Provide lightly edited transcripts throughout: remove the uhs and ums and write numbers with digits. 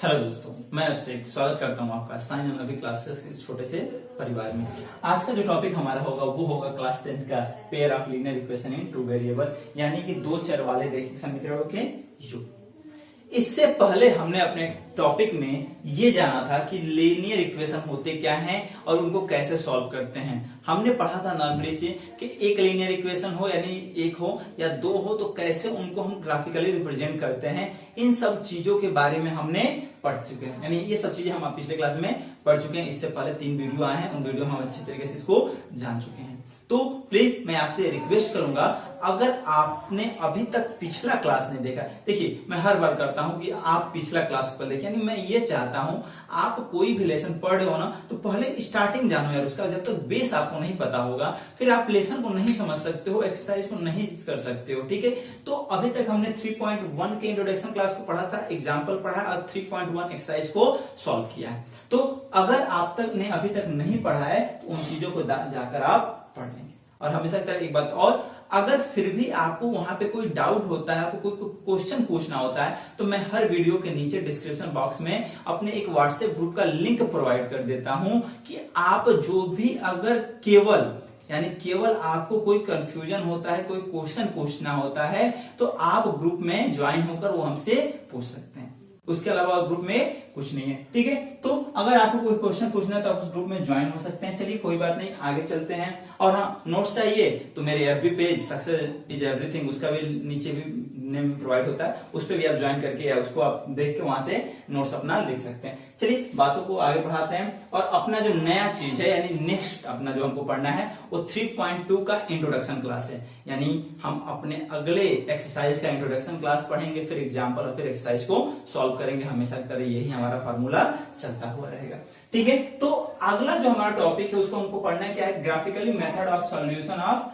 Hello दोस्तों, मैं आपसे स्वागत करता हूं आपका साइन ऑन अभी क्लासेस के इस छोटे से परिवार में। आज का जो टॉपिक हमारा होगा वो होगा क्लास 10 का pair of linear equation in two variable, यानी कि दो चर वाले रैखिक समीकरणों के योग। इससे पहले हमने अपने टॉपिक में ये जाना था कि लीनियर इक्वेशन होते क्या हैं और उनको कैसे सॉल्व करते हैं। हमने पढ़ा था नॉर्मली से कि एक लीनियर इक्वेशन हो यानी एक हो या दो हो तो कैसे उनको हम ग्राफिकली रिप्रेजेंट करते हैं। इन सब चीजों के बारे में हमने पढ़ चुके हैं, यानी ये सब चीजें हम पिछले क्लास में पढ़ चुके हैं। इससे पहले 3 वीडियो आए हैं, उन वीडियो में हम अच्छे तरीके से इसको जान चुके हैं। तो प्लीज मैं आपसे रिक्वेस्ट करूंगा, अगर आपने अभी तक पिछला क्लास नहीं देखा, देखिए मैं हर बार करता हूं कि आप पिछला क्लास को देखिए, यानी मैं ये चाहता हूं आप कोई भी लेसन पढ़ रहे हो ना तो पहले स्टार्टिंग जानो यार उसका। जब तक बेस आपको नहीं पता होगा फिर आप लेसन को नहीं समझ सकते हो, एक्सरसाइज को नहीं कर सकते हो, ठीक है। तो अभी तक हमने 3.1 के इंट्रोडक्शन क्लास को पढ़ा था, एग्जाम्पल पढ़ा और 3.1 एक्सरसाइज को सॉल्व किया है। तो अगर आप तक ने अभी तक नहीं पढ़ा है तो उन चीजों को जाकर आप पढ़ लेंगे। और हमेशा की तरह एक बात और, अगर फिर भी आपको वहां पे कोई डाउट होता है, आपको कोई क्वेश्चन पूछना होता है, तो मैं हर वीडियो के नीचे डिस्क्रिप्शन बॉक्स में अपने एक व्हाट्सएप ग्रुप का लिंक प्रोवाइड कर देता हूं कि आप जो भी अगर केवल आपको कोई कंफ्यूजन होता है, कोई क्वेश्चन पूछना होता है तो आप ग्रुप में ज्वाइन होकर वो हमसे पूछ सकते हैं। उसके अलावा ग्रुप में कुछ नहीं है, ठीक है। तो अगर आपको कोई क्वेश्चन पूछना है तो आप उस ग्रुप में ज्वाइन हो सकते हैं। चलिए कोई बात नहीं, आगे चलते हैं। और हाँ, नोट्स चाहिए तो मेरे FB page success is everything, उसका भी नीचे भी नेम प्रोवाइड होता है, उस पर भी आप ज्वाइन करके या उसको आप देख के वहां से नोट्स अपना लिख सकते हैं। चलिए बातों को आगे बढ़ाते हैं और अपना जो नया चीज है यानी नेक्स्ट अपना जो हमको पढ़ना है वो 3.2 का इंट्रोडक्शन क्लास है। यानी हम अपने अगले एक्सरसाइज का इंट्रोडक्शन क्लास पढ़ेंगे, फिर एग्जाम्पल और फिर एक्सरसाइज को सॉल्व करेंगे। हमेशा की तरह यही हमारा फार्मूला चलता हुआ रहेगा, ठीक है। तो अगला जो हमारा टॉपिक है उसको हमको पढ़ना क्या है, graphically method of solution of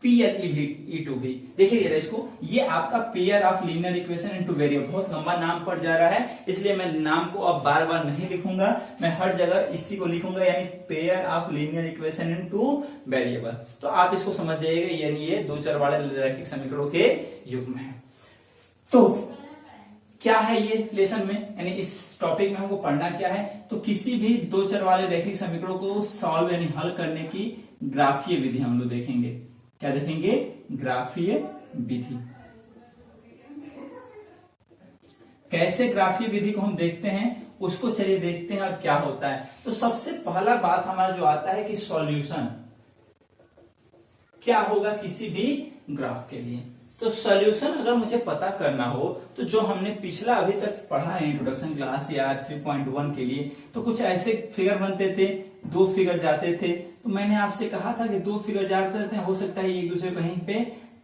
PLE2V। देखिए इसको, ये आपका pair of linear equation into variable, बहुत लंबा नाम पड़ जा रहा है इसलिए मैं नाम को अब बार बार नहीं लिखूंगा, मैं हर जगह इसी को लिखूंगा, यानी pair of linear equation into variable. तो आप इसको समझ जाइएगा, यानी ये दो चर वाले रैखिक समीकरणों के युग्म है। तो क्या है ये लेसन में, यानी इस टॉपिक में हमको पढ़ना क्या है, तो किसी भी दो चर वाले रैखिक समीकरणों को सॉल्व यानी हल करने की ग्राफीय विधि हम लोग देखेंगे। क्या देखेंगे? ग्राफीय विधि। कैसे ग्राफीय विधि को हम देखते हैं उसको चलिए देखते हैं और क्या होता है। तो सबसे पहला बात हमारा जो आता है कि सॉल्यूशन क्या होगा किसी भी ग्राफ के लिए। तो सॉल्यूशन अगर मुझे पता करना हो तो जो हमने पिछला अभी तक पढ़ा है इंट्रोडक्शन क्लास या 3.1 के लिए, तो कुछ ऐसे फिगर बनते थे, दो फिगर जाते थे। तो मैंने आपसे कहा था कि दो फिगर जाते थे, हो सकता है एक दूसरे कहीं पे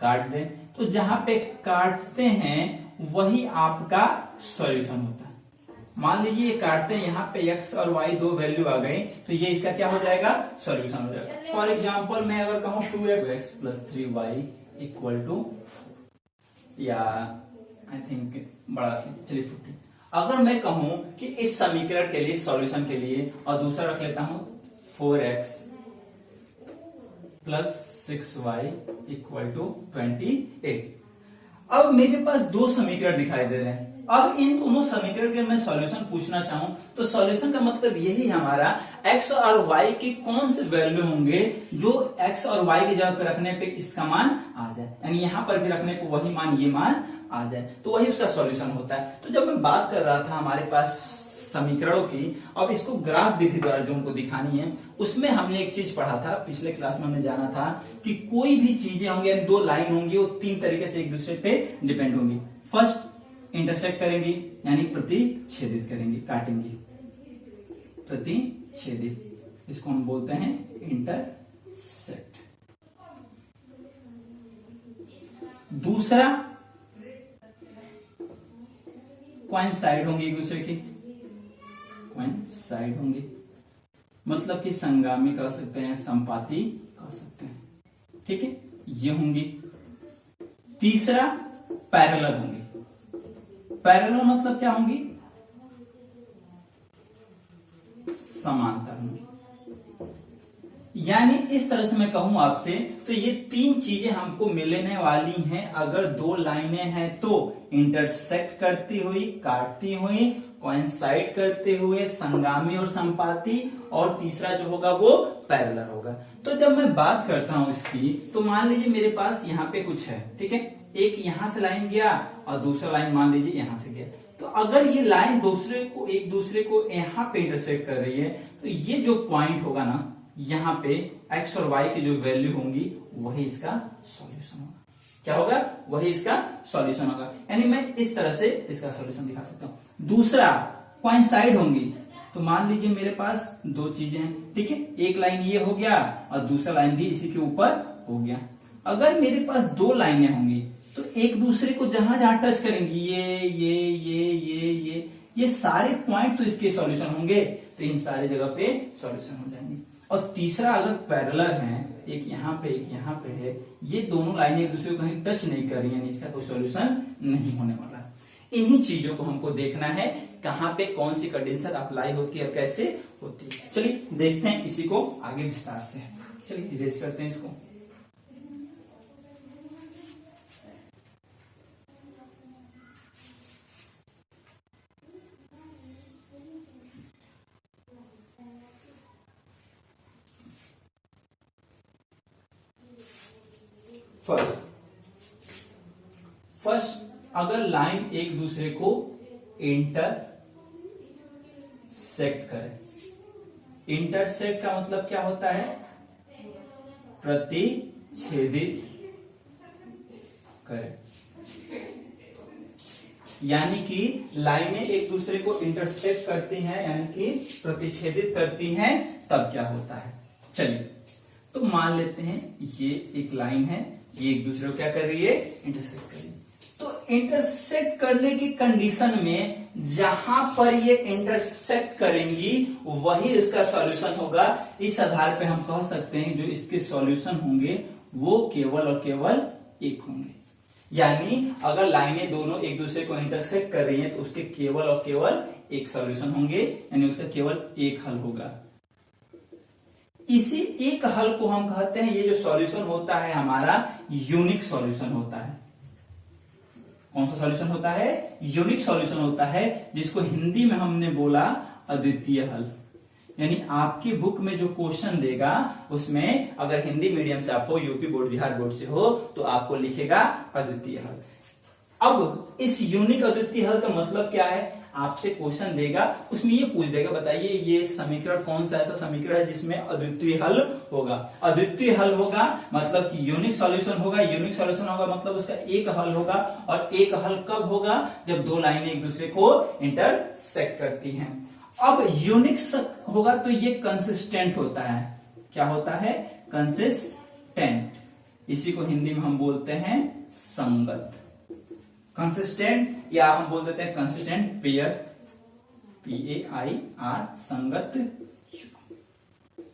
काट दें, तो जहां पे काटते हैं वही आपका सॉल्यूशन होता है। मान लीजिए ये काटते हैं, यहाँ पे x और y दो वैल्यू आ गई तो ये इसका क्या हो जाएगा? सॉल्यूशन हो जाएगा। फॉर एग्जाम्पल मैं अगर कहूं 2x plus 3y equal to, या आई थिंक बड़ा चलिए 15। अगर मैं कहूं कि इस समीकरण के लिए सॉल्यूशन के लिए, और दूसरा रख लेता हूं 4x plus 6y equal to 28। अब मेरे पास दो समीकरण दिखाई दे रहे हैं। अब इन दोनों समीकरण के मैं सॉल्यूशन पूछना चाहूं तो सॉल्यूशन का मतलब यही हमारा x और y की कौन से वैल्यू होंगे जो x और y की जगह पे रखने पे इसका मान आ जाए, यानी यहां पर भी रखने पे वही मान ये मान आ जाए, तो वही उसका सॉल्यूशन होता है। तो जब मैं बात कर रहा था हमारे पास समीकरणों की, अब इसको ग्राफ विधि द्वारा जो हमको दिखानी है, उसमें हमने एक चीज पढ़ा था पिछले क्लास में, हमने जाना था कि कोई भी चीजें होंगी यानी दो लाइन होंगी वो तीन तरीके से एक दूसरे पे डिपेंड होंगी। फर्स्ट इंटरसेक्ट करेंगी यानी प्रतिच्छेदित करेंगी, काटेंगी, प्रतिच्छेदित, इसको हम बोलते हैं इंटरसेक्ट। दूसरा कोइंसाइड होंगी एक दूसरे की, कोइंसाइड होंगी मतलब कि संगामी कर सकते हैं, संपाती कर सकते हैं, ठीक है, ये होंगी। तीसरा पैरेलल होंगी। पैरेलल मतलब क्या होंगी? समांतर होंगी। यानी इस तरह से मैं कहूं आपसे, तो ये तीन चीजें हमको मिलने वाली हैं अगर दो लाइनें हैं तो। इंटरसेक्ट करती हुई, काटती हुई, कोइंसाइड करते हुए, संगामी और संपाती, और तीसरा जो होगा वो पैरेलल होगा। तो जब मैं बात करता हूं इसकी, तो मान लीजिए मेरे पास यहाँ पे कुछ है, ठीक है, एक यहां से लाइन गया और दूसरा लाइन मान लीजिए यहां से गया। तो अगर ये लाइन एक दूसरे को यहाँ पे इंटरसेक्ट कर रही है, तो ये जो पॉइंट होगा ना, यहाँ पे x और y की जो वैल्यू होंगी वही इसका सॉल्यूशन होगा। क्या होगा? वही इसका सॉल्यूशन होगा। यानी मैं इस तरह से इसका सॉल्यूशन दिखा सकता हूं। दूसरा, कोइंसाइड होंगी, तो मान लीजिए मेरे पास दो चीजें हैं, ठीक है, एक लाइन ये हो गया और दूसरा लाइन भी इसी के ऊपर हो गया। अगर मेरे पास दो लाइनें होंगी तो एक दूसरे को जहां जहां टच करेंगी, ये सारे पॉइंट तो इसके सॉल्यूशन होंगे, तो इन सारी जगह पे सॉल्यूशन हो जाएंगे। और तीसरा, अगर पैरेलल है, एक यहाँ पे एक यहाँ पे है, ये दोनों लाइनें एक दूसरे को कहीं टच नहीं कर रही है, इसका कोई सॉल्यूशन नहीं होने वाला। इन्हीं चीजों को हमको देखना है, कहां पे कौन सी कंडीशन अप्लाई होती है और कैसे होती है। चलिए देखते हैं इसी को आगे विस्तार से। चलिए इरेज करते हैं इसको। फर्स्ट, अगर लाइन एक दूसरे को इंटरसेक्ट करे। इंटरसेक्ट का मतलब क्या होता है? प्रतिच्छेदित करे। यानी कि लाइनें एक दूसरे को इंटरसेक्ट करती हैं, यानी कि प्रतिच्छेदित करती हैं, तब क्या होता है। चलिए तो मान लेते हैं ये एक लाइन है, ये एक दूसरे को क्या कर रही है? इंटरसेक्ट कर रही है। तो इंटरसेक्ट करने की कंडीशन में जहां पर ये इंटरसेक्ट करेंगी वही इसका सॉल्यूशन होगा। इस आधार पे हम कह सकते हैं जो इसके सॉल्यूशन होंगे वो केवल और केवल एक होंगे। यानी अगर लाइनें दोनों एक दूसरे को इंटरसेक्ट कर रही हैं तो उसके केवल और केवल एक सॉल्यूशन होंगे, यानी उसका केवल एक हल होगा। इसी एक हल को हम कहते हैं, ये जो सॉल्यूशन होता है हमारा यूनिक सॉल्यूशन होता है। कौन सा सॉल्यूशन होता है? यूनिक सॉल्यूशन होता है, जिसको हिंदी में हमने बोला अद्वितीय हल। यानी आपकी बुक में जो क्वेश्चन देगा उसमें अगर हिंदी मीडियम से आप हो, यूपी बोर्ड, बिहार बोर्ड से हो, तो आपको लिखेगा अद्वितीय हल। अब इस यूनिक अद्वितीय हल का मतलब क्या है? आपसे क्वेश्चन देगा, उसमें ये पूछ देगा, बताइए ये समीकरण कौन सा ऐसा समीकरण है जिसमें अद्वितीय हल होगा। अद्वितीय हल होगा मतलब कि यूनिक सॉल्यूशन होगा। यूनिक सॉल्यूशन होगा मतलब उसका एक हल होगा। और एक हल कब होगा? जब दो लाइनें एक दूसरे को इंटरसेक्ट करती हैं। अब यूनिक होगा तो ये कंसिस्टेंट होता है। क्या होता है? कंसिस्टेंट। इसी को हिंदी में हम बोलते हैं संगत। कंसिस्टेंट, या हम बोल देते हैं कंसिस्टेंट पेयर, PAIR, संगत।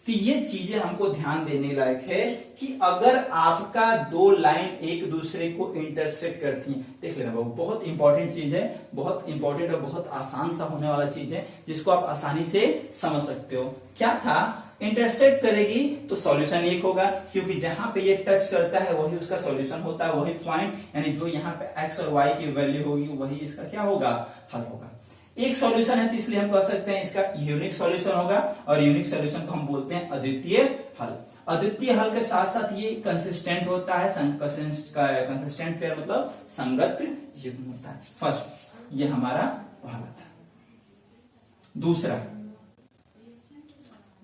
तो ये चीजें हमको ध्यान देने लायक है कि अगर आपका दो लाइन एक दूसरे को इंटरसेक्ट करती हैं, देख लेना बाबू, बहुत इंपॉर्टेंट चीज है, बहुत इंपॉर्टेंट और बहुत आसान सा होने वाला चीज है, जिसको आप आसानी से समझ सकते हो। क्या था? इंटरसेक्ट करेगी तो सॉल्यूशन एक होगा, क्योंकि जहां पे ये टच करता है वही उसका सॉल्यूशन होता है, वही पॉइंट, यानी जो यहाँ पे x और y की वैल्यू होगी वही इसका क्या होगा? हल होगा। एक सॉल्यूशन है तो इसलिए हम कह सकते हैं इसका यूनिक सॉल्यूशन होगा, और यूनिक सॉल्यूशन को हम बोलते हैं अद्वितीय हल। अद्वितीय हल के साथ साथ ये कंसिस्टेंट होता है। कंसिस्टेंट पेयर मतलब संगत युग्म होता है। फर्स्ट, ये हमारा पहला था। दूसरा,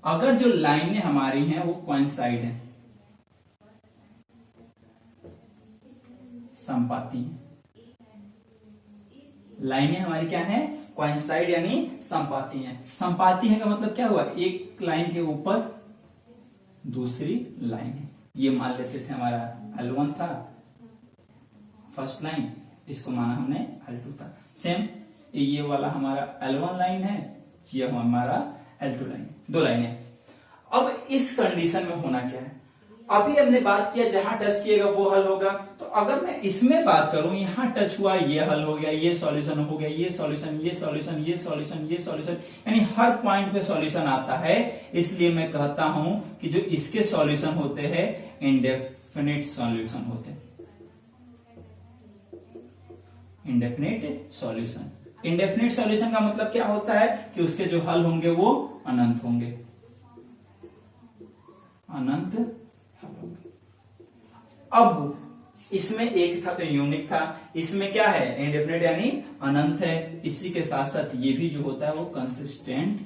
अगर जो लाइनें हमारी हैं वो कोइंसाइड है, संपाती है। लाइनें हमारी क्या है? कोइंसाइड यानी संपाती है। संपाती है का मतलब क्या हुआ? एक लाइन के ऊपर दूसरी लाइन है। ये मान लेते थे हमारा L1 था, फर्स्ट लाइन, इसको माना हमने L2 था। सेम ये वाला हमारा L1 लाइन है, ये हमारा L2 लाइन, दो लाइनें। अब इस कंडीशन में होना क्या है? अभी हमने बात किया जहां टच किएगा वो हल होगा, तो अगर मैं इसमें बात करूं, यहां टच हुआ ये हल हो गया, ये सॉल्यूशन हो गया, ये सॉल्यूशन, ये सॉल्यूशन, ये सॉल्यूशन, ये सॉल्यूशन, यानी हर पॉइंट पे सॉल्यूशन आता है। इसलिए मैं कहता हूं कि जो इसके सॉल्यूशन होते हैं इंडेफिनिट सॉल्यूशन होते हैं। इंडेफिनिट सॉल्यूशन, इंडेफिनिट सॉल्यूशन का मतलब क्या होता है कि उसके जो हल होंगे वो अनंत होंगे, अनंत हल होंगे। अब इसमें एक था तो यूनिक था, इसमें क्या है इंडेफिनिट यानी अनंत है। इसी के साथ साथ ये भी जो होता है वो कंसिस्टेंट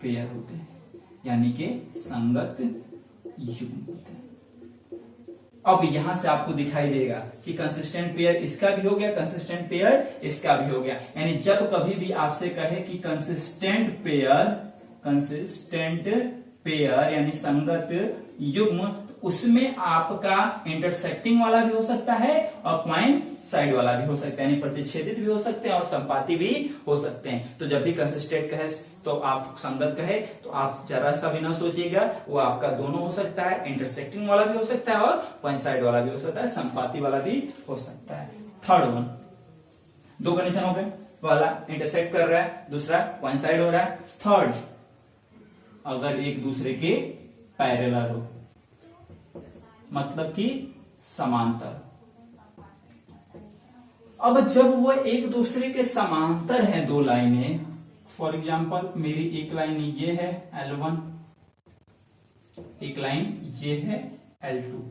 पेयर होते हैं, यानी कि संगत युग्म होते हैं। अब यहां से आपको दिखाई देगा कि कंसिस्टेंट पेयर इसका भी हो गया, कंसिस्टेंट पेयर इसका भी हो गया। यानी जब कभी भी आपसे कहे कि कंसिस्टेंट पेयर यानी संगत युग्म, तो उसमें आपका इंटरसेक्टिंग वाला भी हो सकता है और क्वाइन साइड वाला भी हो सकता है, यानी प्रतिच्छेदित भी हो सकते हैं और संपाती भी हो सकते हैं। तो जब भी कंसिस्टेंट कहे तो आप संगत कहे तो आप जरा सा भी ना सोचिएगा, वो आपका दोनों हो सकता है, इंटरसेक्टिंग वाला भी हो सकता है और क्वाइन साइड वाला भी हो सकता है, संपाती वाला भी हो सकता है। थर्ड वन, दो कंडीशन हो गए, पहला इंटरसेक्ट कर रहा है, दूसरा क्वाइन साइड हो रहा है। थर्ड, अगर एक दूसरे के पैरेलल हो, मतलब कि समांतर। अब जब वो एक दूसरे के समांतर हैं दो लाइनें, फॉर एग्जांपल मेरी एक लाइन ये है L1, एक लाइन ये है L2।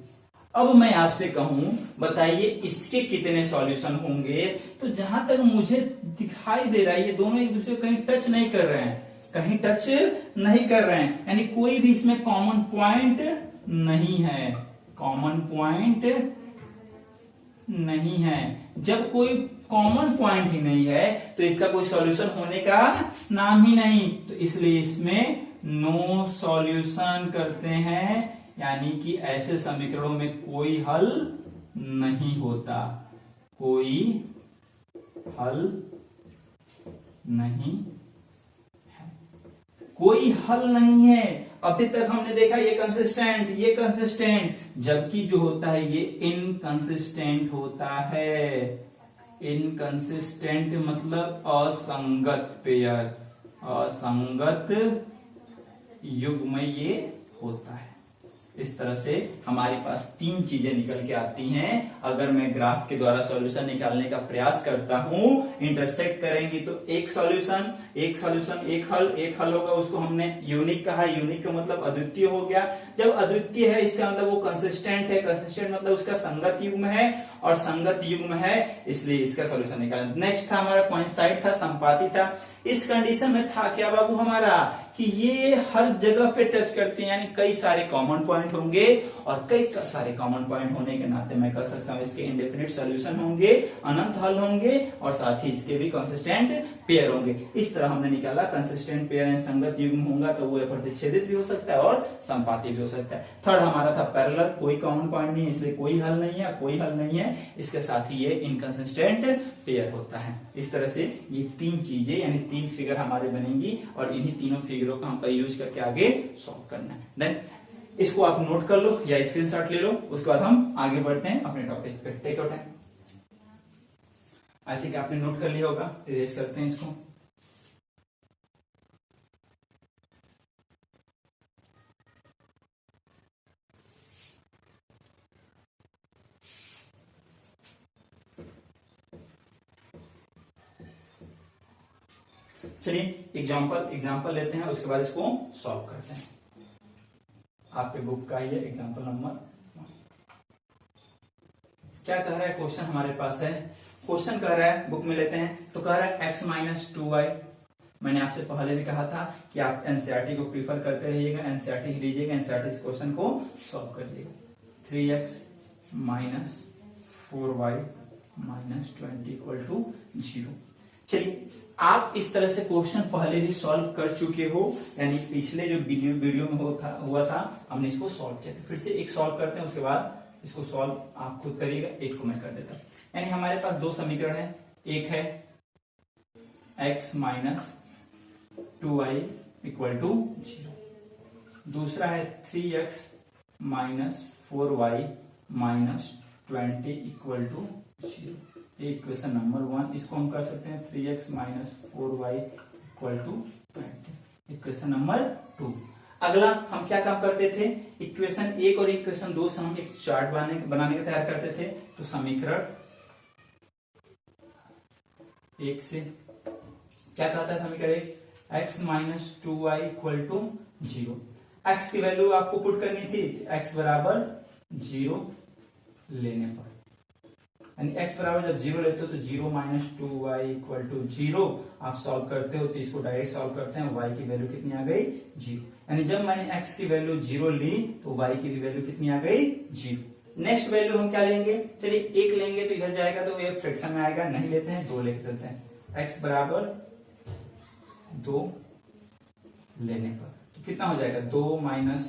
अब मैं आपसे कहूं बताइए इसके कितने सॉल्यूशन होंगे, तो जहां तक मुझे दिखाई दे रहा है ये दोनों एक दूसरे को कहीं टच नहीं कर रहे हैं, कहीं टच नहीं कर रहे हैं, यानी कोई भी इसमें कॉमन पॉइंट नहीं है, कॉमन पॉइंट नहीं है। जब कोई कॉमन पॉइंट ही नहीं है तो इसका कोई सॉल्यूशन होने का नाम ही नहीं, तो इसलिए इसमें नो सॉल्यूशन करते हैं, यानी कि ऐसे समीकरणों में कोई हल नहीं होता, कोई हल नहीं, कोई हल नहीं है। अभी तक हमने देखा ये कंसिस्टेंट, जबकि जो होता है ये इनकंसिस्टेंट होता है। इनकंसिस्टेंट मतलब असंगत पेयर, असंगत युग्म ये होता है। इस तरह से हमारे पास तीन चीजें निकल के आती हैं अगर मैं ग्राफ के द्वारा सॉल्यूशन निकालने का प्रयास करता हूं। इंटरसेक्ट करेंगी तो एक सॉल्यूशन, एक हल होगा, उसको हमने यूनिक कहा। यूनिक का मतलब अद्वितीय हो गया। जब अद्वितीय है इसका मतलब वो कंसिस्टेंट है, कंसिस्टेंट मतलब उसका संगत युग्म है, और संगत युग्म है इसलिए इसका सॉल्यूशन निकालें। नेक्स्ट था हमारा कोइंसाइड था, संपाती था। इस कंडीशन में था क्या बाबू हमारा कि ये हर जगह पे टच करते हैं, यानी कई सारे कॉमन पॉइंट होंगे, और कई सारे कॉमन पॉइंट होने के नाते मैं कह सकता हूं इसके इंडेफिनिट सॉल्यूशन होंगे, अनंत हल होंगे, और साथ ही इसके भी कंसिस्टेंट पेयर होंगे। इस तरह हमने निकाला कंसिस्टेंट पेयर एंड संगत युग्म होगा तो वो प्रतिच्छेदित भी हो सकता है और संपाती भी हो सकता है। थर्ड हमारा था पैरेलल, कोई कॉमन पॉइंट नहीं इसलिए कोई हल नहीं है, कोई हल नहीं है, इसके साथ ही ये इनकंसिस्टेंट पेयर होता है। इस तरह से ये तीन चीजें यानी तीन फिगर हमारे बनेंगी, और इन्हीं तीनों फिगरों का हमको यूज करके आगे सॉल्व करना है। देन इसको आप नोट कर लो या स्क्रीनशॉट ले लो, उसके बाद हम आगे बढ़ते हैं अपने टॉपिक पे। Take your time. I think आपने नोट कर लिया होगा, इरेज करते हैं इसको। चलिए एग्जांपल लेते हैं, उसके बाद इसको सॉल्व करते हैं। आपके बुक का ये एग्जांपल नंबर 1। क्या कह रहा है क्वेश्चन हमारे पास है, क्वेश्चन कह रहा है बुक में लेते हैं तो कह रहा है x - 2y। मैंने आपसे पहले भी कहा था कि आप एनसीईआरटी को प्रीफर करते रहिएगा, एनसीईआरटी ही लीजिएगा, एनसीईआरटी इस क्वेश्चन को सॉल्व करिएगा। 3x - 4y - 20 = 0। चलिए आप इस तरह से क्वेश्चन पहले भी सॉल्व कर चुके हो, यानी पिछले जो वीडियो में हुआ था हमने इसको सॉल्व किया था। फिर से एक सॉल्व करते हैं, उसके बाद इसको सॉल्व आप खुद करिएगा, एक को मैं कर देता हूं। यानी हमारे पास दो समीकरण है, एक है x - 2y = 0, दूसरा है 3x minus 4y minus 20 equal to 0। Equation number 1, इसको हम कर सकते हैं 3x minus 4y equal to 20। Equation number 2। अगला हम क्या काम करते थे, इक्वेशन 1 और इक्वेशन 2 से हम एक चार्ट बनाने का तैयार करते थे। तो समीकरण 1 से क्या कहता है, समीकरण 1 x minus 2y equal to 0। x की वैल्यू आपको पुट करनी थी, x बराबर 0 लेने पर, यानी x बराबर जब 0 लेते हो तो 0 माइनस 2y इक्वल टू 0 आप सॉल्व करते हो, तो इसको डायरेक्ट सॉल्व करते हैं, y की वैल्यू कितनी आ गई 0। यानी जब मैंने x की वैल्यू 0 ली तो y की भी वैल्यू कितनी आ गई 0। नेक्स्ट वैल्यू हम क्या लेंगे, चलिए 1 लेंगे तो इधर जाएगा तो ये फ्रैक्शन में आएगा, नहीं लेते हैं 2 लेके चलते हैं। x बराबर 2 लेने पर तो कितना हो जाएगा 2 माइनस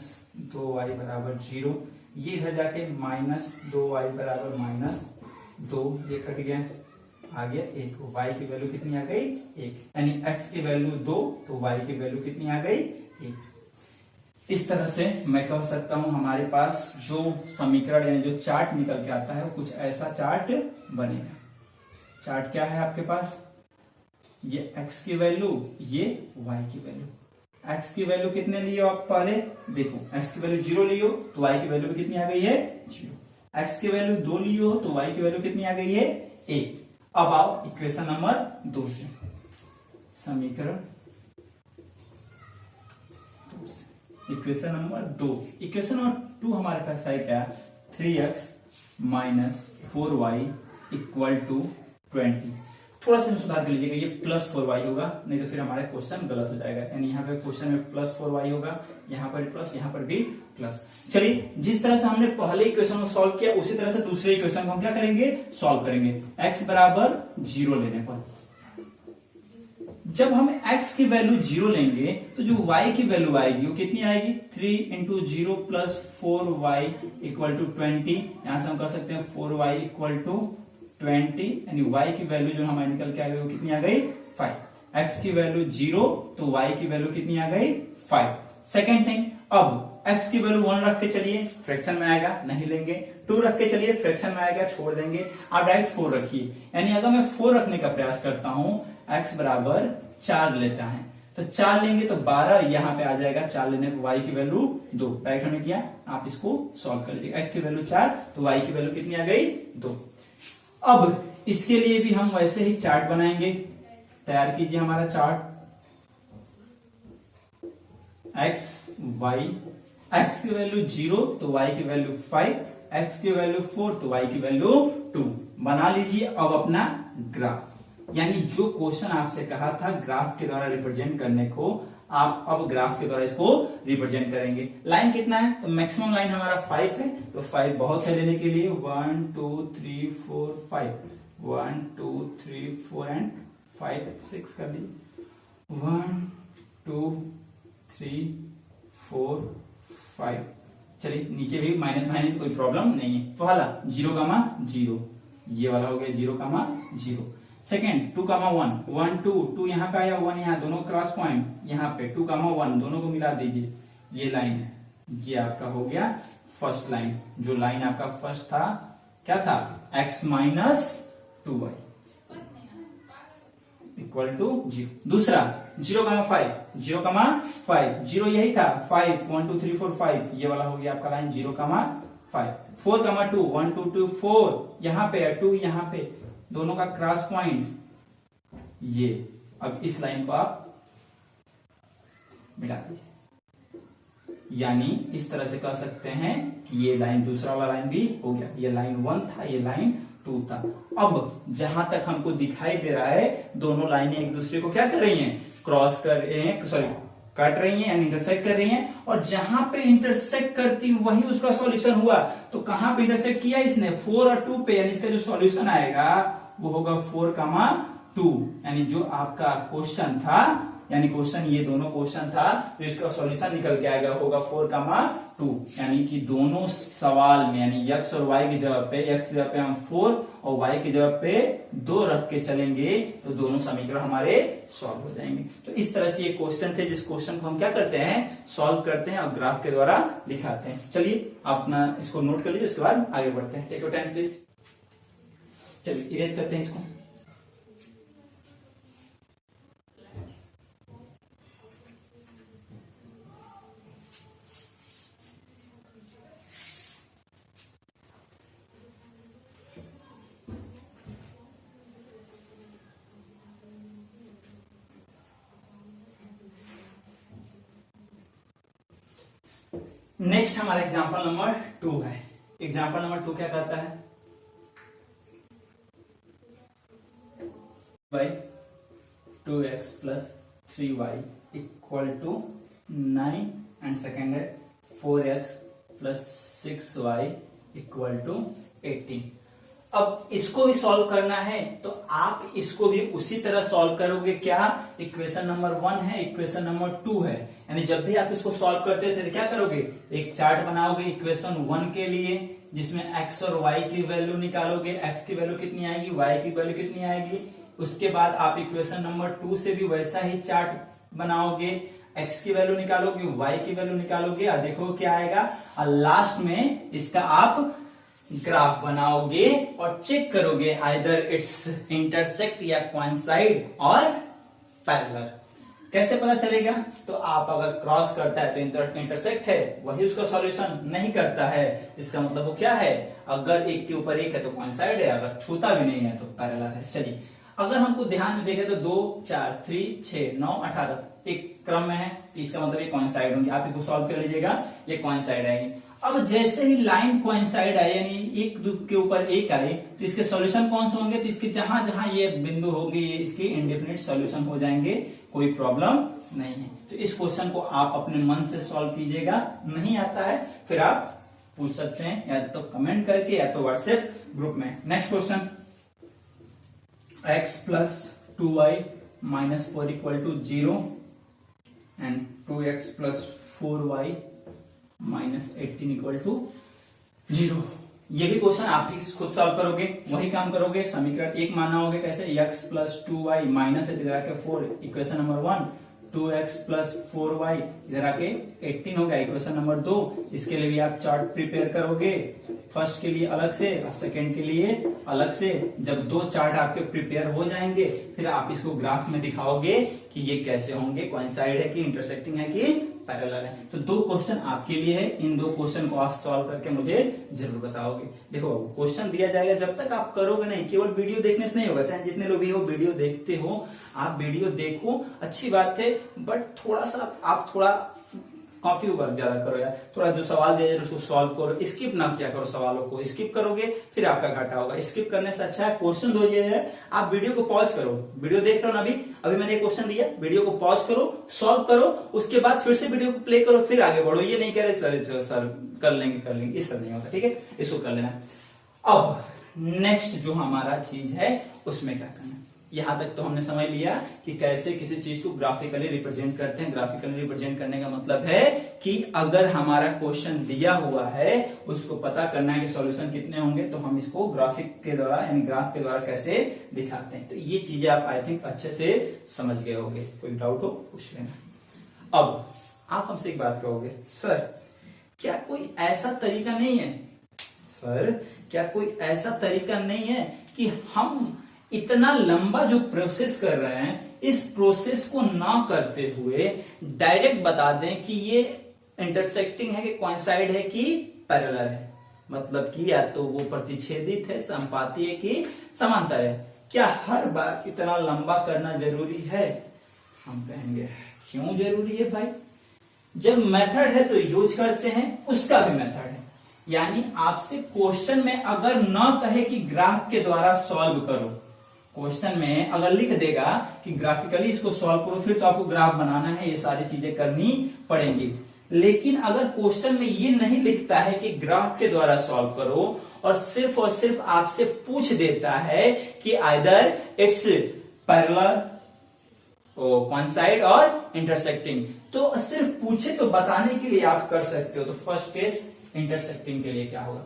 2y बराबर 0। ये इधर जाके माइनस 2y बराबर माइनस 2, ये कट गया, आ गया 1। y की वैल्यू कितनी आ गई 1, यानी x की वैल्यू 2 तो y की वैल्यू कितनी आ गई 1। इस तरह से मैं कह सकता हूं हमारे पास जो समीकरण यानी जो चार्ट निकल के आता है वो कुछ ऐसा चार्ट बनेगा। चार्ट क्या है आपके पास, ये x की वैल्यू, ये y की वैल्यू। x की वैल्यू कितने लियो आप पहले देखो, x की वैल्यू 0 लियो तो y की वैल्यू कितनी आ गई है 0। x की वैल्यू 2 लियो तो y की वैल्यू कितनी आ गई है 1। अब आओ इक्वेशन नंबर 2 से, समीकरण 2 से इक्वेशन नंबर 2। इक्वेशन नंबर 2 हमारे पास है क्या, 3x minus 4y equal to 20। थोड़ा सा सुधार कर लीजिएगा, ये प्लस 4y होगा, नहीं तो फिर हमारा क्वेश्चन गलत हो जाएगा। यानी यहाँ पे क्वेश्चन में प्लस 4y होगा, यहाँ पर प्लस, यहाँ पर भी प्लस। चलिए जिस तरह से हमने पहले इक्वेशन को सॉल्व किया उसी तरह से दूसरे इक्वेशन को हम क्या करेंगे, सॉल्व करेंगे। x बराबर 0 लेने पर जब हम x की वैल्यू 0 लेंगे तो जो y की वैल्यू आएगी वो कितनी आएगी, 3 into 0 plus 4y equal to 20। यहां से हम कर सकते हैं 4y इक्वल टू 20, यानी y की वैल्यू जो हमारे निकल के आ गई वो कितनी आ गई 5। x की वैल्यू 0 तो y की वैल्यू कितनी आ गई 5। सेकेंड थिंग, अब x की वैल्यू 1 रख के चलिए, फ्रैक्शन में आएगा, नहीं लेंगे। 2 रख के चलिए, फ्रैक्शन में आएगा, छोड़ देंगे। आप डायरेक्ट 4 रखिए, यानी अगर मैं 4 रखने का प्रयास करता हूं, x बराबर 4 लेता है तो 4 लेंगे तो 12 यहाँ पे आ जाएगा, 4 लेने पर y की वैल्यू 2। राइट हमने किया, आप इसको सॉल्व कर लीजिए। x की वैल्यू 4 तो y की वैल्यू कितनी आ गई 2। अब इसके लिए भी हम वैसे ही चार्ट बनाएंगे, तैयार कीजिए हमारा चार्ट। x y, x की वैल्यू 0 तो y की वैल्यू 5, x की वैल्यू 4 तो y की वैल्यू 2। बना लीजिए अब अपना ग्राफ, यानी जो क्वेश्चन आपसे कहा था ग्राफ के द्वारा रिप्रेजेंट करने को, आप अब ग्राफ के द्वारा इसको रिप्रेजेंट करेंगे। लाइन कितना है, तो मैक्सिमम लाइन हमारा 5 है, तो 5 बहुत है लेने के लिए। 1 2 3 4 5, 1 2 3 4 एंड 5 6 कर लीजिए। 1 2 3 4 5। चलिए नीचे भी माइनस माइनस कोई प्रॉब्लम नहीं है। पहला 0, ये वाला हो गया 0, सेकेंड 2, 1 1 2 2 यहाँ पे आया, 1 यहाँ, दोनों क्रॉस पॉइंट यहाँ पे 2, 1 दोनों को मिला दीजिए, ये लाइन है, ये आपका हो गया फर्स्ट लाइन। जो लाइन आपका फर्स्ट था क्या था, x minus 2y equal to 0। दूसरा 0,5, 0 यही था, 5 1 2 3 4 5, ये वाला हो गया आपका लाइन 0,5। 4,2 1 2 2 4 यहाँ पे 2 यहाँ पे, दोनों का क्रॉस पॉइंट ये। अब इस लाइन को आप मिला दीजिए, यानी इस तरह से कह सकते हैं कि ये लाइन, दूसरा वाला लाइन भी हो गया। ये लाइन 1 था, ये लाइन 2 था। अब जहां तक हमको दिखाई दे रहा है दोनों लाइनें एक दूसरे को क्या कर रही हैं, क्रॉस कर रहे हैं, सॉरी काट रही हैं, इंटरसेक्ट कर रही हैं। और जहां पे इंटरसेक्ट करती वही उसका सॉल्यूशन हुआ। तो कहां पे इंटरसेक्ट किया इसने, 4 और 2 पे, यानी इसका जो सॉल्यूशन आएगा वो होगा 4, 2, यानी जो आपका क्वेश्चन था यानी क्वेश्चन ये दोनों क्वेश्चन था, तो इसका सॉल्यूशन निकल के आएगा होगा 4,2, यानी कि दोनों सवाल में यानी x और y की जगह पे, x की जगह पे हम 4 और y की जगह पे 2 रख के चलेंगे तो दोनों समीकरण हमारे सॉल्व हो जाएंगे। तो इस तरह से ये क्वेश्चन थे, जिस क्वेश्चन को हम क्या करते हैं, सॉल्व करते हैं और ग्राफ के द्वारा दिखाते हैं। चलिए अपना इसको नोट कर लीजिए, उसके बाद आगे बढ़ते हैं। Take your time please. चलिए इरेज करते हैं इसको। नेक्स्ट हमारा एग्जांपल नंबर 2 है। एग्जांपल नंबर 2 क्या कहता है, y 2x plus 3y equal to 9 and second है 4x plus 6y equal to 18। अब इसको भी सॉल्व करना है तो आप इसको भी उसी तरह सॉल्व करोगे। क्या, इक्वेशन नंबर 1 है, इक्वेशन नंबर 2 है, यानी जब भी आप इसको सॉल्व करते थे तो क्या करोगे, एक चार्ट बनाओगे इक्वेशन 1 के लिए, जिसमें x और y की वैल्यू निकालोगे, x की वैल्यू कितनी आएगी, y की वैल्यू कितनी आएगी। उसके बाद आप इक्वेशन नंबर 2 से भी वैसा ही चार्ट बनाओगे, x की वैल्यू निकालोगे, y की वैल्यू निकालोगे और देखो क्या आएगा, और लास्ट में इसका आप ग्राफ बनाओगे और चेक करोगे आइदर इट्स इंटरसेक्ट या कोइंसाइड और पैरेलल। कैसे पता चलेगा, तो आप अगर क्रॉस करता है तो इंटरसेक्ट है, वही उसका सॉल्यूशन, नहीं करता है इसका मतलब वो क्या है, अगर एक के ऊपर एक है तो कोइंसाइड है, अगर छूता भी नहीं है तो पैरेलल है। चलिए अगर हमको ध्यान में देखें तो 2 4 3 6 9 18 एक क्रम में है, तो इसका मतलब ये कोइंसाइड होंगे। आप इसको सॉल्व कर लीजिएगा, ये कोइंसाइड आएंगे। अब जैसे ही लाइन कोइंसाइड आए यानी एक के ऊपर एक आए तो इसके सॉल्यूशन कौन से होंगे, तो इसके जहां जहां ये बिंदु होंगे ये इसके इंडेफिनिट सॉल्यूशन हो जाएंगे, कोई प्रॉब्लम नहीं है। तो इस क्वेश्चन को आप अपने मन से सॉल्व कीजिएगा, नहीं आता है फिर आप पूछ सकते हैं या तो कमेंट करके या तो व्हाट्सएप ग्रुप में। Next question, x plus 2y minus 4 equal to 0 and 2x plus 4y minus 18 equal to 0। ये भी क्वेश्चन आप ही खुद सॉल्व करोगे, वही काम करोगे, समीकरण 1 मानना होगा। कैसे, x plus 2y माइनस इधर आके 4, equation number 1, 2x plus 4y इधर आके 18 हो गया, इक्वेशन नंबर 2। इसके लिए भी आप चार्ट प्रिपेयर करोगे, फर्स्ट के लिए अलग से और सेकंड के लिए अलग से। जब 2 चार्ट आपके प्रिपेयर हो जाएंगे फिर आप इसको ग्राफ में दिखाओगे कि ये कैसे होंगे, कोइंसाइड है कि इंटरसेक्टिंग है कि पैरेलल है। तो 2 क्वेश्चन आपके लिए है, इन 2 क्वेश्चन को आप सॉल्व करके मुझे जरूर बताओगे। देखो क्वेश्चन दिया जाएगा, जब तक आप करोगे नहीं, केवल वीडियो देखने से नहीं होगा, चाहे जितने लोग भी हो वीडियो देखते हो, आप वीडियो देखो अच्छी बात है, बट थोड़ा सा आप थोड़ा कॉपी वर्क ज्यादा करो यार, थोड़ा जो सवाल दिया जाए उसको सॉल्व करो, स्किप ना किया करो, सवालों को स्किप करोगे फिर आपका घाटा होगा। स्किप करने से अच्छा है क्वेश्चन दो दिया जाए, आप वीडियो को पॉज करो, वीडियो देख रहे हो ना, अभी मैंने एक क्वेश्चन दिया, वीडियो को पॉज करो, सॉल्व करो, उसके बाद फिर से वीडियो को प्ले करो, फिर आगे बढ़ो। ये नहीं कह रहे सर कर लेंगे, इस तरह नहीं होता, ठीक है, इसको कर लेना। अब नेक्स्ट जो हमारा चीज है उसमें क्या करना है, यहां तक तो हमने समझ लिया कि कैसे किसी चीज को ग्राफिकली रिप्रेजेंट करते हैं। ग्राफिकली रिप्रेजेंट करने का मतलब है कि अगर हमारा क्वेश्चन दिया हुआ है उसको पता करना है कि सॉल्यूशन कितने होंगे, तो हम इसको ग्राफिक के द्वारा यानी ग्राफ के द्वारा कैसे दिखाते हैं। तो ये चीजें आप आई थिंक अच्छे से समझ गए होंगे, कोई डाउट हो पूछ लेना। अब आप हमसे एक बात कहोगे, सर क्या कोई ऐसा तरीका नहीं है, सर क्या कोई ऐसा तरीका नहीं है कि हम इतना लंबा जो प्रोसेस कर रहे हैं इस प्रोसेस को ना करते हुए डायरेक्ट बता दें कि ये इंटरसेक्टिंग है कि कोइंसाइड है कि पैरेलल है, मतलब कि या तो वो प्रतिच्छेदित है, संपाती है कि समांतर है। क्या हर बार इतना लंबा करना जरूरी है? हम कहेंगे क्यों जरूरी है भाई, जब मेथड है तो यूज करते हैं, उसका भी मेथड है। यानी आपसे क्वेश्चन में अगर ना कहे कि ग्राफ के द्वारा सॉल्व करो, क्वेश्चन में अगर लिख देगा कि ग्राफिकली इसको सॉल्व करो, फिर तो आपको ग्राफ बनाना है, ये सारी चीजें करनी पड़ेंगी। लेकिन अगर क्वेश्चन में ये नहीं लिखता है कि ग्राफ के द्वारा सॉल्व करो और सिर्फ आपसे पूछ देता है कि आइदर इट्स पैरेलल कोइंसाइड और इंटरसेक्टिंग। तो सिर्फ पूछे तो बताने के लिए आप कर सकते हो। तो फर्स्ट केस इंटरसेक्टिंग के लिए क्या होगा,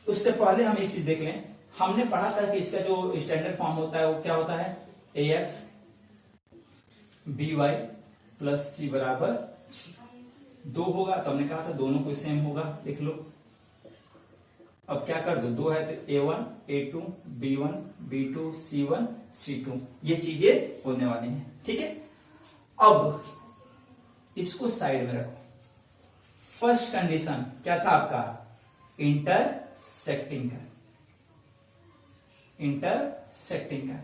उससे पहले हम एक चीज देख लें। हमने पढ़ा था कि इसका जो स्टैंडर्ड फॉर्म होता है वो क्या होता है, ax by प्लस सी बराबर 2 होगा। तो हमने कहा था दोनों को सेम होगा, लिख लो। अब क्या कर दो, 2 है तो a1 a2 b1 b2 c1 c2 ये चीजें होने वाली हैं, ठीक है। अब इसको साइड में रखो। फर्स्ट कंडीशन क्या था आपका, इंटरसेक्टिंग का। इंटरसेक्टिंग का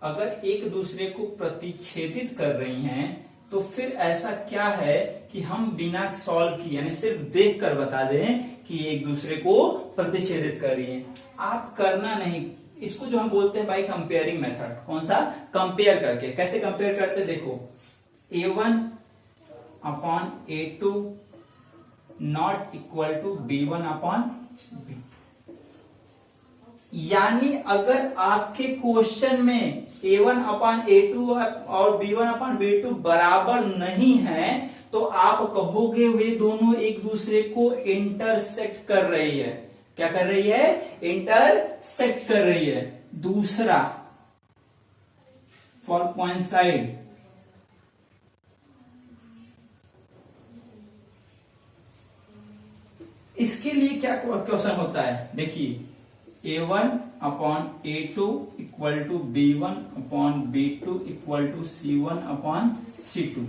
अगर एक दूसरे को प्रतिच्छेदित कर रही हैं तो फिर ऐसा क्या है कि हम बिना सॉल्व किए यानी सिर्फ देख कर बता दें कि एक दूसरे को प्रतिच्छेदित कर रही है। आप करना नहीं, इसको जो हम बोलते हैं बाय कंपेयरिंग मेथड। कौन सा, कंपेयर करके। कैसे कंपेयर करते, देखो a1 upon a2 not equal to b1 upon b2। यानी अगर आपके क्वेश्चन में a1 अपॉन a2 और b1 अपॉन b2 बराबर नहीं है तो आप कहोगे वे दोनों एक दूसरे को इंटरसेक्ट कर रही है। क्या कर रही है, इंटरसेक्ट कर रही है। दूसरा, फॉर कोइंसाइड, इसके लिए क्या क्वेश्चन होता है, देखिए a1 upon a2 equal to b1 upon b2 equal to c1 upon c2।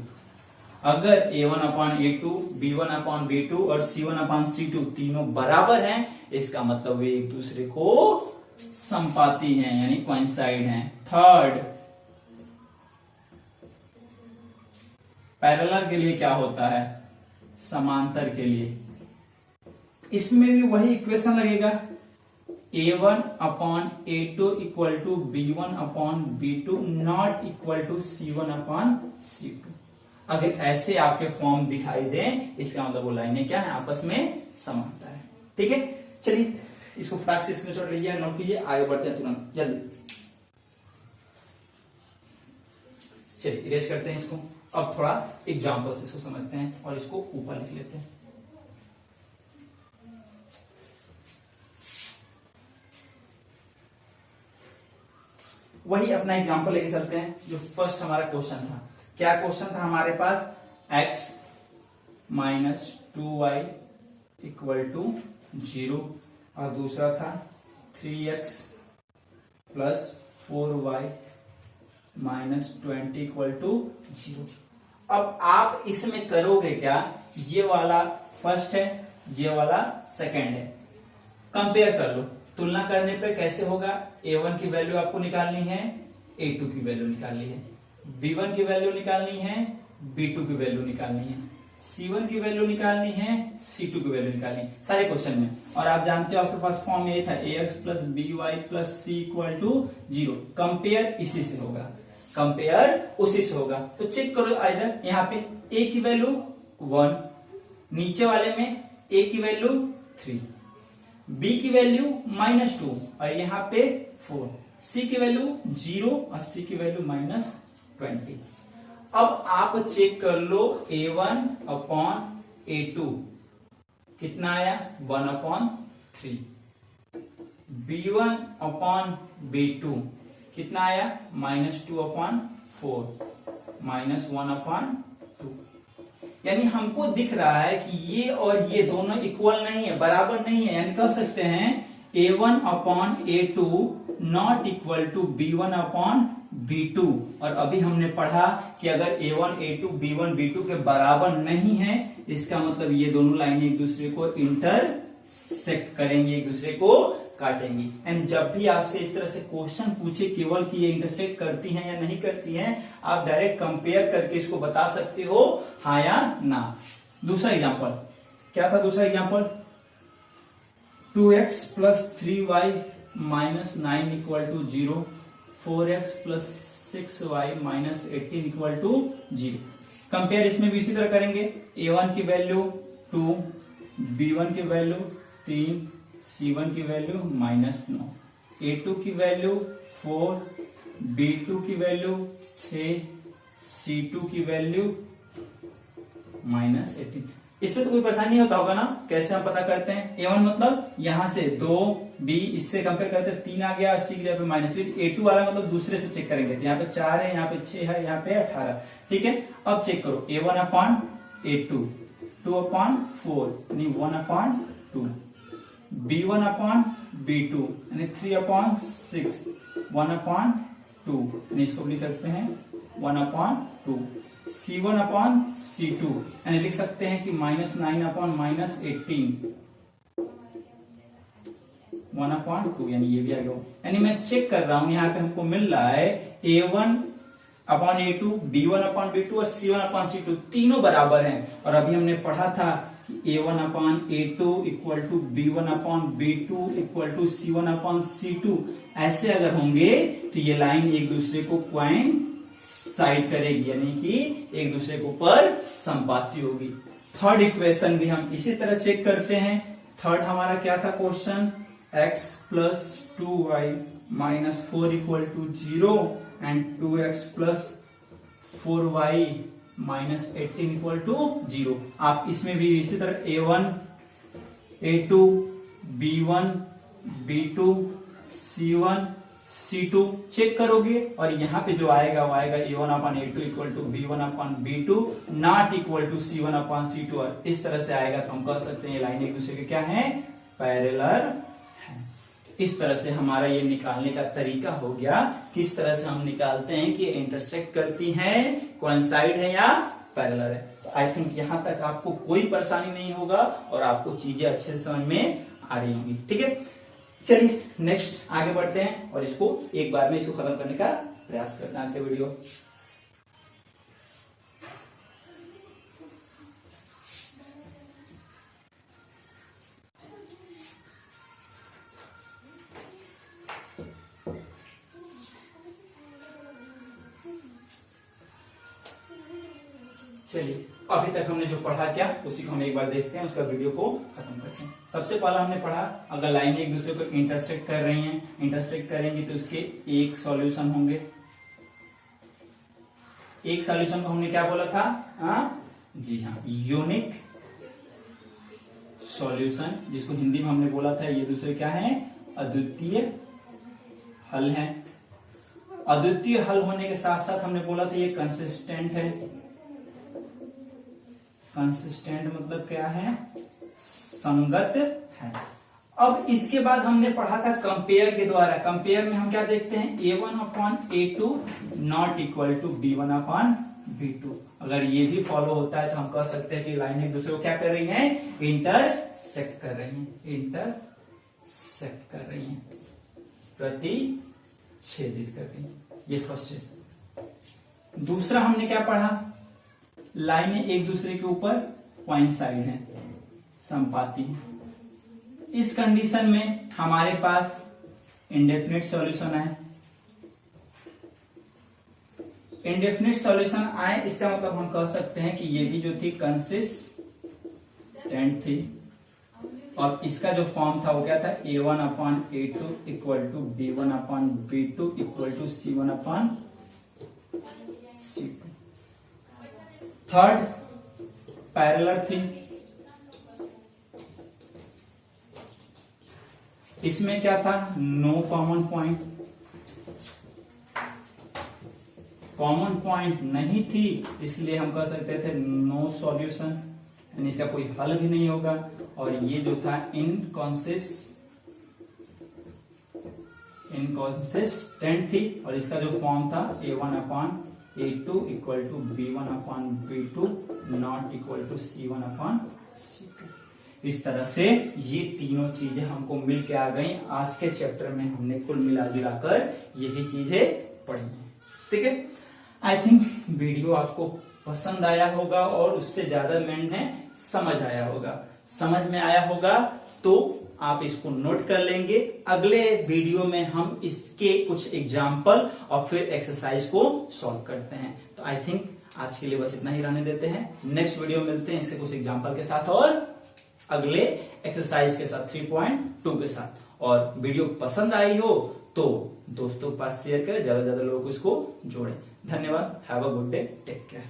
अगर a1 upon a2, b1 upon b2 और c1 अपॉन c2 तीनों बराबर हैं, इसका मतलब वे एक दूसरे को संपाती हैं यानी कोइंसाइड हैं। थर्ड, पैरेलल के लिए क्या होता है, समांतर के लिए। इसमें भी वही इक्वेशन लगेगा, a1 upon a2 equal to b1 upon b2 not equal to c1 upon c2। अगर ऐसे आपके फॉर्म दिखाई दें इसका मतलब वो लाइनें क्या है, आपस में समानता है, ठीक है। चलिए इसको फटाक से स्क्रीनशॉट लीजिए, नोट कीजिए, आगे बढ़ते हैं तुरंत जल्दी। चलिए इरेज करते हैं इसको। अब थोड़ा एग्जाम्पल से इसको समझते हैं और इसको ऊपर लिख लेते हैं। वही अपना एग्जाम्पल लेके चलते हैं जो फर्स्ट हमारा क्वेश्चन था। क्या क्वेश्चन था हमारे पास, x minus 2y equal to 0 और दूसरा था 3x plus 4y minus 20 equal to 0। अब आप इसमें करोगे क्या, ये वाला फर्स्ट है, ये वाला सेकंड है, कंपेयर कर लो। तुलना करने पर कैसे होगा, a1 की वैल्यू आपको निकालनी है, a2 की वैल्यू निकालनी है, b1 की वैल्यू निकालनी है, b2 की वैल्यू निकालनी है, c1 की वैल्यू निकालनी है, c2 की वैल्यू निकालनी है, सारे क्वेश्चन में। और आप जानते हो आपके पास फॉर्म ये था ax plus by plus c equal to 0। Compare इसी से होगा, कंपेयर उसी से होगा। तो चेक करो, इधर यहाँ पे a की वैल्यू 1, नीचे वाले में a की वैल्यू 3, b की वैल्यू -2 और यहाँ पे 4, c की वैल्यू 0 और c की वैल्यू -20। अब आप चेक कर लो a1 अपॉन a2 कितना आया, 1/3, b1 अपॉन b2 कितना आया, -2/4, -1/2। यानी हमको दिख रहा है कि ये और ये दोनों इक्वल नहीं है, बराबर नहीं है। यानी कह सकते हैं a1 upon a2 not equal to b1 upon b2। और अभी हमने पढ़ा कि अगर a1 a2 b1 b2 के बराबर नहीं है, इसका मतलब ये दोनों लाइनें एक दूसरे को इंटरसेक्ट करेंगी, एक दूसरे को काटेंगी। एंड जब भी आपसे इस तरह से क्वेश्चन पूछे केवल कि ये इंटरसेक्ट करती हैं या नहीं करती हैं, आप डायरेक्ट कंपेयर करके इसको बता सकते हो हाँ या ना। दूसरा एग्जांपल क्या था, दूसरा example 2x plus 3y minus 9 equal to 0, 4x plus 6y minus 18 equal to 0। Compare इसमें भी इसी तरह करेंगे, a1 की वैल्यू 2, b1 की वैल्यू 3, c1 की वैल्यू -9, a2 की वैल्यू 4, B2 की वैल्यू 6, C2 की वैल्यू -18। इसमें तो कोई परेशानी नहीं होता होगा ना, कैसे हम पता करते हैं? A1 मतलब यहां से 2, B इससे कंपेयर करते हैं 3 आ गया, C की जगह पे माइनस, फिर A2 वाला मतलब दूसरे से चेक करेंगे, तो यहाँ पे 4 है, यहाँ पे 6 है, यहाँ पे 18। ठीक है, अब चेक करो A1 अपॉन A2, 2 अपॉन 4 यानी 1 अपॉन 2, B1 अपॉन B2 यानी 3 अपॉन 6, 1 अपॉन 2 यानी इसको लिख सकते हैं 1 अपॉन 2, C1 अपॉन C2 यानी लिख सकते हैं कि -9 अपॉन -18, 1 अपॉन 2 यानी ये भी आ गया। यानी मैं चेक कर रहा हूं, यहाँ पे हमको मिल रहा है A1 upon A2, B1 upon B2 और C1 अपॉन C2 तीनों बराबर हैं। और अभी हमने पढ़ा था कि A1 upon A2 equal to B1 upon B2 equal to C1 upon C2। ऐसे अगर होंगे तो ये लाइन एक दूसरे को कोइंसाइड करेगी, यानी कि एक दूसरे के ऊपर संपाती होगी। थर्ड इक्वेशन भी हम इसी तरह चेक करते हैं। थर्ड हमारा क्या था question? x plus 2y minus 4 equal to 0 and 2x plus 4y minus 18 equal to 0। आप इसमें भी इसी तरह A1, A2, B1, B2, C1, C2 check करोगे और यहाँ पे जो आएगा वो आएगा A1 upon A2 equal to B1 upon B2 not equal to C1 upon C2। और इस तरह से आएगा तो हम कह सकते हैं ये लाइन एक दूसरे के क्या है? पैरेलल है। इस तरह से हमारा ये निकालने का तरीका हो गया। किस तरह से हम निकालते हैं कि इंटरसेक्ट करती हैं, कोइंसाइड है या पैरेलल है। तो आई थिंक यहां तक आपको कोई परेशानी नहीं होगा और आपको चीजें अच्छे से समझ में आ रही होंगी। ठीक है, चलिए नेक्स्ट आगे बढ़ते हैं और इसको एक बार में इसको खत्म करने का प्रयास करते हैं। आज से वीडियो चलिए अभी तक हमने जो पढ़ा क्या उसी को हम एक बार देखते हैं, उसका वीडियो को खत्म करते हैं। सबसे पहला हमने पढ़ा अगर लाइनें एक दूसरे को इंटरसेक्ट कर रही हैं, इंटरसेक्ट करेंगी तो उसके एक सॉल्यूशन होंगे। एक सॉल्यूशन को हमने क्या बोला था? जी हाँ, यूनिक सॉल्यूशन, जिसको हिंदी में हमने बोला था ये दूसरे क्या है? अद्वितीय हल है। अद्वितीय हल होने के साथ साथ हमने बोला था ये कंसिस्टेंट है। कंसिस्टेंट मतलब क्या है? संगत है। अब इसके बाद हमने पढ़ा था कंपेयर के द्वारा। कंपेयर में हम क्या देखते हैं? A1 upon A2 not equal to B1 upon B2। अगर ये भी फॉलो होता है तो हम कह सकते हैं कि लाइन एक दूसरे को क्या कर रही है? इंटरसेक्ट कर रही है। इंटरसेक्ट कर रही है, प्रतिच्छेदित कर रही है। ये फर्स्ट है। दूसरा हमने क्या पढ़ा? लाइनें एक दूसरे के ऊपर कोइंसाइड हैं, संपाती हैं। इस कंडीशन में हमारे पास इंडेफिनिट सॉल्यूशन है। इंडेफिनिट सॉल्यूशन आए इसका मतलब हम कह सकते हैं कि ये भी जो थी कंसिस्टेंट थी। और इसका जो फॉर्म था वो क्या था? A1 upon A2 equal to B1 upon B2 equal to C1 upon C2। Third parallel थी। इसमें क्या था? No common point. Common point नहीं थी इसलिए हम कह सकते थे नो सॉल्यूशन, यानी इसका कोई हल भी नहीं होगा। और ये जो था इनकॉन्सिस्टेंट थी और इसका जो फॉर्म था A1 upon A2 equal to B1 upon B2 not equal to C1 upon C2। इस तरह से ये तीनों चीजें हमको मिल के आ गई। आज के चैप्टर में हमने कुल मिला जुलाकर यही चीजें पढ़ी हैं। ठीक है, आई थिंक वीडियो आपको पसंद आया होगा और उससे ज्यादा मेन है समझ आया होगा। समझ में आया होगा तो आप इसको नोट कर लेंगे। अगले वीडियो में हम इसके कुछ एग्जाम्पल और फिर एक्सरसाइज को सॉल्व करते हैं। तो आई थिंक आज के लिए बस इतना ही रहने देते हैं। नेक्स्ट वीडियो मिलते हैं इसके कुछ एग्जाम्पल के साथ और अगले एक्सरसाइज के साथ 3.2 के साथ। और वीडियो पसंद आई हो तो दोस्तों के पास शेयर करें, ज्यादा से ज्यादा लोगों को इसको जोड़ें। धन्यवाद। Have a good day, take care.